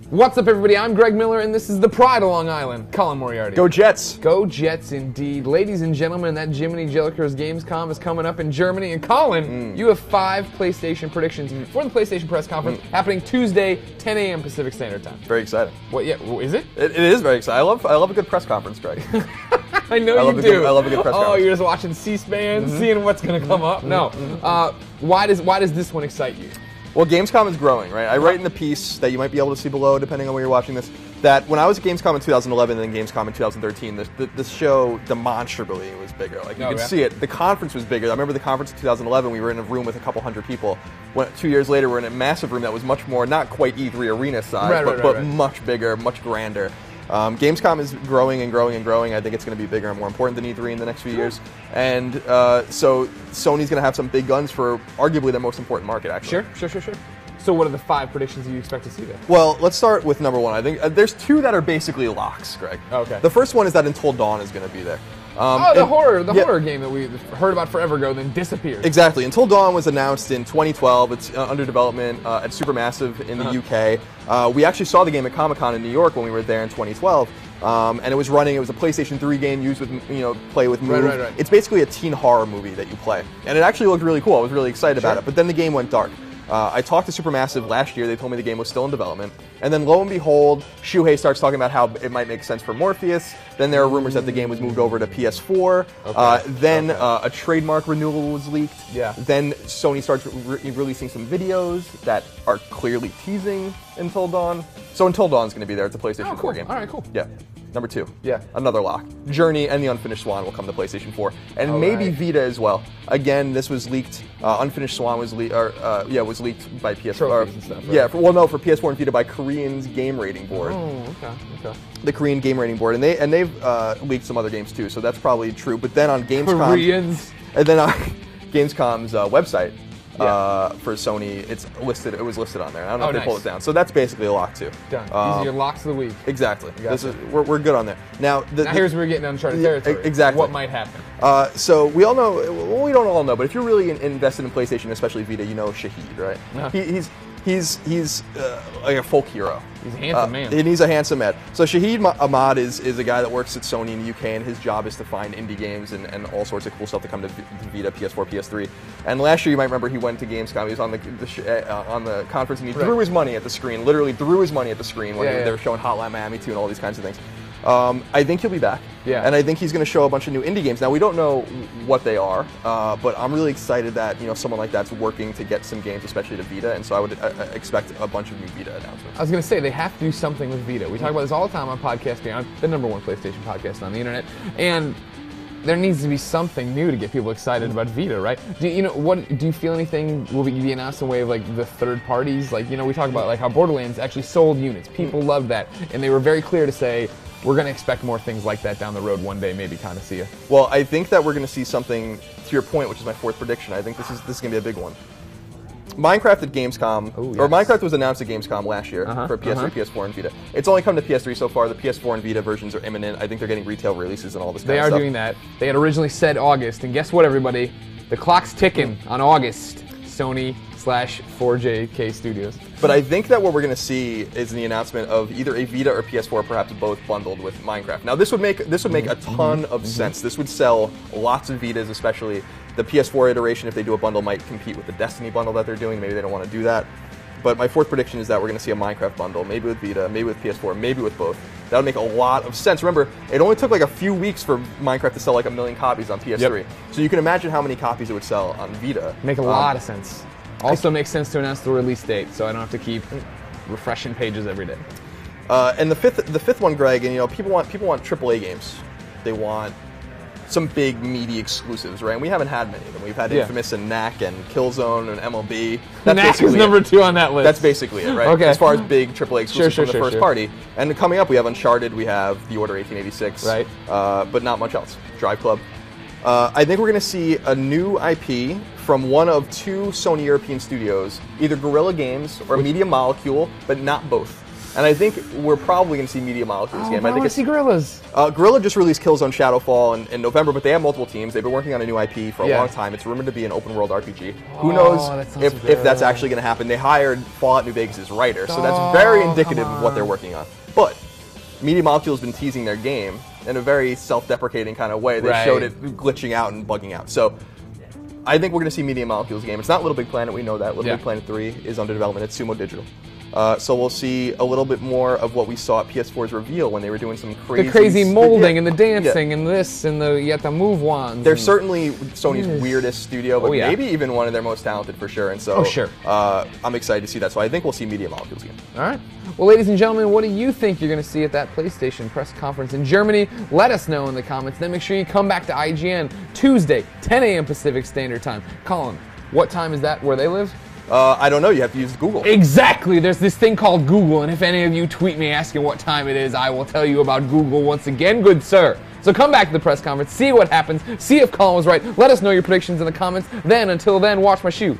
What's up, everybody? I'm Greg Miller, and this is the Pride of Long Island. Colin Moriarty. Go Jets! Go Jets, indeed. Ladies and gentlemen, that Jiminy Jellicoe's Gamescom is coming up in Germany. And Colin, you have 5 PlayStation predictions for the PlayStation press conference happening Tuesday, 10 a.m. Pacific Standard Time. Very exciting. What? Yeah, is it? It is very exciting. I love a good press conference, Greg. I know you do. I love a good press conference. Oh, you're just watching C-SPAN, seeing what's going to come up? No. Why does this one excite you? Well, Gamescom is growing, right? I write in the piece that you might be able to see below, depending on where you're watching this, that when I was at Gamescom in 2011 and then Gamescom in 2013, the show demonstrably was bigger. Like, you could see it. The conference was bigger. I remember the conference in 2011, we were in a room with a couple hundred people. 2 years later, we're in a massive room that was much more, not quite E3 arena size, but much bigger, much grander. Gamescom is growing and growing and growing. I think it's going to be bigger and more important than E3 in the next few years. And so Sony's going to have some big guns for arguably their most important market, actually. Sure. So what are the 5 predictions you expect to see there? Well, let's start with number 1. I think there's 2 that are basically locks, Greg. Okay. The first one is that Until Dawn is going to be there. The horror game that we heard about forever ago, then disappeared. Exactly. Until Dawn was announced in 2012. It's under development at Supermassive in the UK. We actually saw the game at Comic-Con in New York when we were there in 2012. And it was running. It was a PlayStation 3 game used with, play with Move. Right. It's basically a teen horror movie that you play, and it actually looked really cool. I was really excited about it. But then the game went dark. I talked to Supermassive last year. They told me the game was still in development. And then lo and behold, Shuhei starts talking about how it might make sense for Morpheus. Then there are rumors that the game was moved over to PS4. Then a trademark renewal was leaked. Yeah. Then Sony starts releasing some videos that are clearly teasing Until Dawn. So Until Dawn's going to be there. It's a PlayStation 4 game. All right, cool. Yeah. Number 2. Yeah. Another lock. Journey and the Unfinished Swan will come to PlayStation 4. And maybe Vita as well. Again, this was leaked. Unfinished Swan was leaked by PS4. Trophies and stuff, right? Yeah, for PS4 and Vita by Korean's game rating board. Oh, okay. The Korean game rating board. And they've leaked some other games too, so that's probably true. But then on Gamescom... Koreans? And then on Gamescom's website, for Sony, it was listed on there. I don't know if they pulled it down. So that's basically a lock too. Done. These are your locks of the week. Exactly. We're good on there. Now here's where we're getting uncharted territory. Exactly. What might happen? So we all know, well, we don't all know, but if you're really invested in PlayStation, especially Vita, you know Shahid, right? Uh-huh. He's like a folk hero. He's a handsome man. And he's a handsome man. So Shahid Ahmad is a guy that works at Sony in the UK, and his job is to find indie games and all sorts of cool stuff to come to Vita, PS4, PS3. And last year, you might remember, he went to Gamescom. He was on the conference, and he threw his money at the screen, literally threw his money at the screen when they were showing Hotline Miami 2 and all these kinds of things. I think he'll be back. Yeah. And I think he's going to show a bunch of new indie games. Now, we don't know what they are, but I'm really excited that someone like that's working to get some games, especially to Vita, and so I would expect a bunch of new Vita announcements. I was going to say, they have to do something with Vita. We talk about this all the time on Podcast Beyond, the #1 PlayStation podcast on the internet, and there needs to be something new to get people excited about Vita, right? Do you feel anything will be announced in the way of like the third parties? Like, we talk about like how Borderlands actually sold units. People loved that, and they were very clear to say, we're going to expect more things like that down the road one day, maybe kind of see you. Well, I think that we're going to see something, to your point, which is my 4th prediction. I think this is going to be a big one. Minecraft at Gamescom, or Minecraft was announced at Gamescom last year for PS3, PS4, and Vita. It's only come to PS3 so far. The PS4 and Vita versions are imminent. I think they're getting retail releases and all this kind of stuff. They are doing that. They had originally said August, and guess what, everybody? The clock's ticking on August. Sony/4JK Studios. But I think that what we're going to see is the announcement of either a Vita or PS4, perhaps both bundled with Minecraft. Now, this would make a ton of sense. This would sell lots of Vitas, especially the PS4 iteration. If they do a bundle, might compete with the Destiny bundle that they're doing. Maybe they don't want to do that. But my 4th prediction is that we're going to see a Minecraft bundle, maybe with Vita, maybe with PS4, maybe with both. That would make a lot of sense. Remember, it only took like a few weeks for Minecraft to sell like 1 million copies on PS3. So you can imagine how many copies it would sell on Vita. Make a lot of sense. Also makes sense to announce the release date, so I don't have to keep refreshing pages every day. And the fifth one, Greg, and people want AAA games. They want some big, meaty exclusives, right? And we haven't had many of them. We've had Infamous and Knack and Killzone and MLB. Knack is number 2 on that list. That's basically it, right? Okay. As far as big AAA exclusives from the first party. And coming up, we have Uncharted, we have The Order 1886, right? But not much else. Drive Club. I think we're going to see a new IP from one of 2 Sony European studios, either Guerrilla Games or Media Molecule, but not both. And I think we're probably going to see Media Molecules game. I think it's see Guerrillas. Guerrilla just released Killzone Shadowfall in November, but they have multiple teams. They've been working on a new IP for a long time. It's rumored to be an open world RPG. Who knows if that's actually going to happen? They hired Fallout New Vegas' writer, so that's very indicative of what they're working on. But Media Molecule's been teasing their game in a very self-deprecating kind of way. They showed it glitching out and bugging out. So I think we're going to see Media Molecules game. It's not Little Big Planet. We know that. Little Big Planet 3 is under development. It's Sumo Digital. So we'll see a little bit more of what we saw at PS4's reveal when they were doing some crazy... The crazy molding and the dancing and this and you have to move wands. They're certainly Sony's weirdest studio, but maybe even one of their most talented for sure. And so I'm excited to see that. So I think we'll see Media Molecules game. All right. Well, ladies and gentlemen, what do you think you're going to see at that PlayStation press conference in Germany? Let us know in the comments. Then make sure you come back to IGN Tuesday, 10 a.m. Pacific Standard Time. Colin, what time is that where they live? I don't know. You have to use Google. Exactly. There's this thing called Google, and if any of you tweet me asking what time it is, I will tell you about Google once again, good sir. So come back to the press conference, see what happens, see if Colin was right. Let us know your predictions in the comments. Then, until then, watch my shoe.